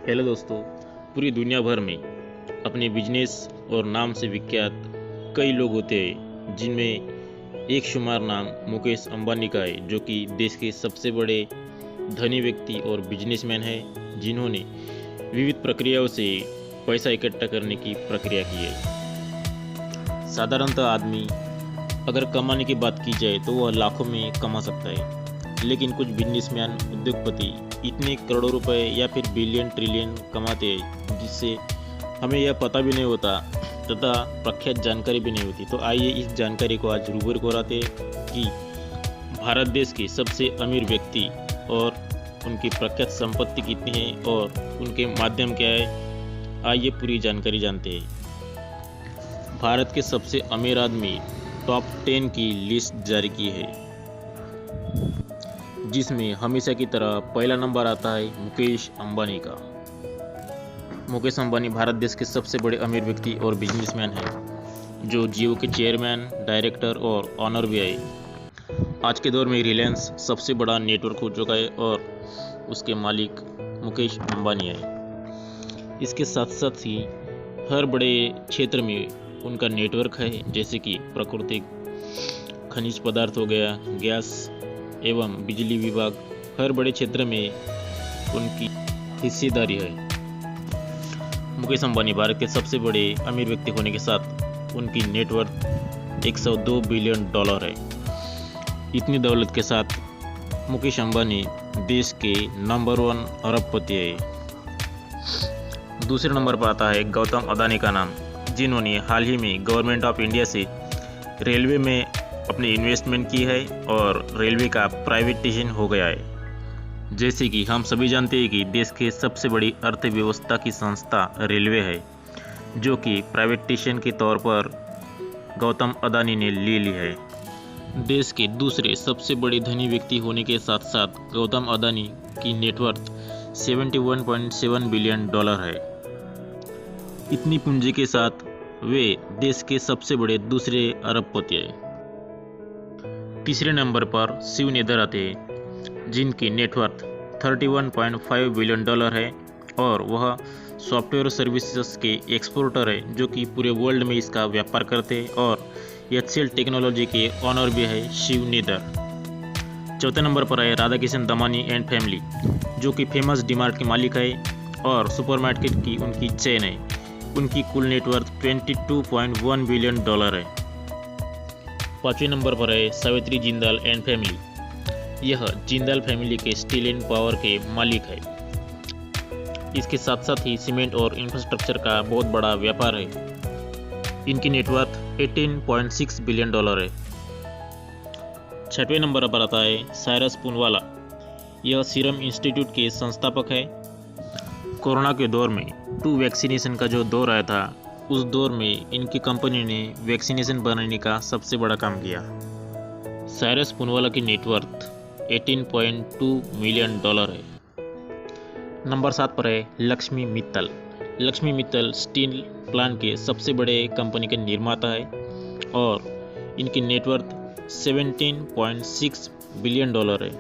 Hello दोस्तों, पूरी दुनिया भर में अपने बिजनेस और नाम से विख्यात कई लोग होते हैं, जिनमें एक शुमार नाम मुकेश अंबानी का है, जो कि देश के सबसे बड़े धनी व्यक्ति और बिजनेसमैन हैं, जिन्होंने विविध प्रक्रियाओं से पैसा इकट्ठा करने की प्रक्रिया की है। साधारणतः आदमी अगर कमाने की बात की जाए तो वह लाखों में कमा सकता है, लेकिन कुछ बिजनेसमैन उद्योगपति इतने करोड़ों रुपए या फिर बिलियन ट्रिलियन कमाते हैं जिससे हमें यह पता भी नहीं होता तथा प्रख्यात जानकारी भी नहीं होती। तो आइए इस जानकारी को आज रूबरू कराते हैं कि भारत देश के सबसे अमीर व्यक्ति और उनकी प्रख्यात संपत्ति कितनी है और उनके माध्यम क्या है। आइए पूरी जानकारी जानते हैं। भारत के सबसे अमीर आदमी टॉप 10 की लिस्ट जारी की है, जिसमें हमेशा की तरह पहला नंबर आता है मुकेश अंबानी का। मुकेश अंबानी भारत देश के सबसे बड़े अमीर व्यक्ति और बिजनेसमैन हैं, जो जियो के चेयरमैन, डायरेक्टर और ऑनर भी है। आज के दौर में रिलायंस सबसे बड़ा नेटवर्क हो चुका है और उसके मालिक मुकेश अंबानी है। इसके साथ साथ ही हर बड़े क्षेत्र में उनका नेटवर्क है, जैसे कि प्राकृतिक खनिज पदार्थ हो गया, गैस एवं बिजली विभाग। हर बड़े क्षेत्र में उनकी हिस्सेदारी है। मुकेश अंबानी भारत के सबसे बड़े अमीर व्यक्ति होने के साथ उनकी नेटवर्थ 102 बिलियन डॉलर है। इतनी दौलत के साथ मुकेश अंबानी देश के नंबर 1 अरबपति है। दूसरे नंबर पर आता है गौतम अदानी का नाम, जिन्होंने हाल ही में गवर्नमेंट ऑफ इंडिया से रेलवे में अपनी इन्वेस्टमेंट की है और रेलवे का प्राइवेटाइजेशन हो गया है। जैसे कि हम सभी जानते हैं कि देश के सबसे बड़ी अर्थव्यवस्था की संस्था रेलवे है, जो कि प्राइवेटाइजेशन के तौर पर गौतम अदानी ने ले ली है। देश के दूसरे सबसे बड़े धनी व्यक्ति होने के साथ साथ गौतम अदानी की नेटवर्थ 71.7 बिलियन डॉलर है। इतनी पूंजी के साथ वे देश के सबसे बड़े दूसरे अरबपति हैं। तीसरे नंबर पर शिव नेदर आते हैं, जिनकी नेटवर्थ 31.5 बिलियन डॉलर है और वह सॉफ्टवेयर सर्विसेज के एक्सपोर्टर है, जो कि पूरे वर्ल्ड में इसका व्यापार करते हैं और HCL टेक्नोलॉजी के ऑनर भी है शिव नेदर। चौथे नंबर पर है राधाकिशन दमानी एंड फैमिली, जो कि फेमस डीमार्ट के मालिक है और सुपरमार्केट की उनकी चेन है। उनकी कुल नेटवर्थ 22.1 बिलियन डॉलर है। पाँचवें नंबर पर है सावित्री जिंदाल एंड फैमिली। यह जिंदाल फैमिली के स्टील एंड पावर के मालिक है। इसके साथ साथ ही सीमेंट और इंफ्रास्ट्रक्चर का बहुत बड़ा व्यापार है। इनकी नेटवर्थ 18.6 बिलियन डॉलर है। छठवें नंबर पर आता है साइरस पूनवाला। यह सीरम इंस्टीट्यूट के संस्थापक है। कोरोना के दौर में वैक्सीनेशन का जो दौर आया था, उस दौर में इनकी कंपनी ने वैक्सीनेशन बनाने का सबसे बड़ा काम किया। साइरस पूनवाला की नेटवर्थ 18.2 मिलियन डॉलर है। नंबर 7 पर है लक्ष्मी मित्तल। लक्ष्मी मित्तल स्टील प्लांट के सबसे बड़े कंपनी के निर्माता है और इनकी नेटवर्थ 17.6 बिलियन डॉलर है।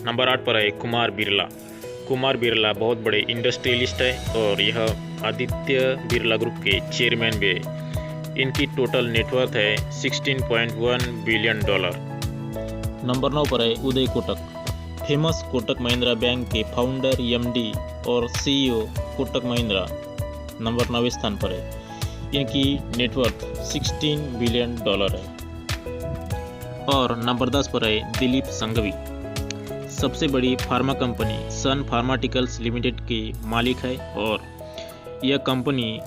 नंबर 8 पर है कुमार बिरला। कुमार बिरला बहुत बड़े इंडस्ट्रियलिस्ट है और यह आदित्य बिरला ग्रुप के चेयरमैन भी है। इनकी टोटल नेटवर्थ है 16.1 बिलियन डॉलर। नंबर 9 पर है उदय कोटक। फेमस कोटक महिंद्रा बैंक के फाउंडर, MD और CEO कोटक महिंद्रा नंबर 9वें स्थान पर है। इनकी नेटवर्थ 16 बिलियन डॉलर है। और नंबर 10 पर है दिलीप संघवी। सबसे बड़ी फार्मा कंपनी सन फार्माटिकल्स लिमिटेड के मालिक है और यह कंपनी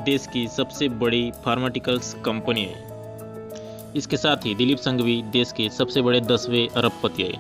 देश की सबसे बड़ी फार्माटिकल्स कंपनी है। इसके साथ ही दिलीप संघवी देश के सबसे बड़े 10वें अरबपति है।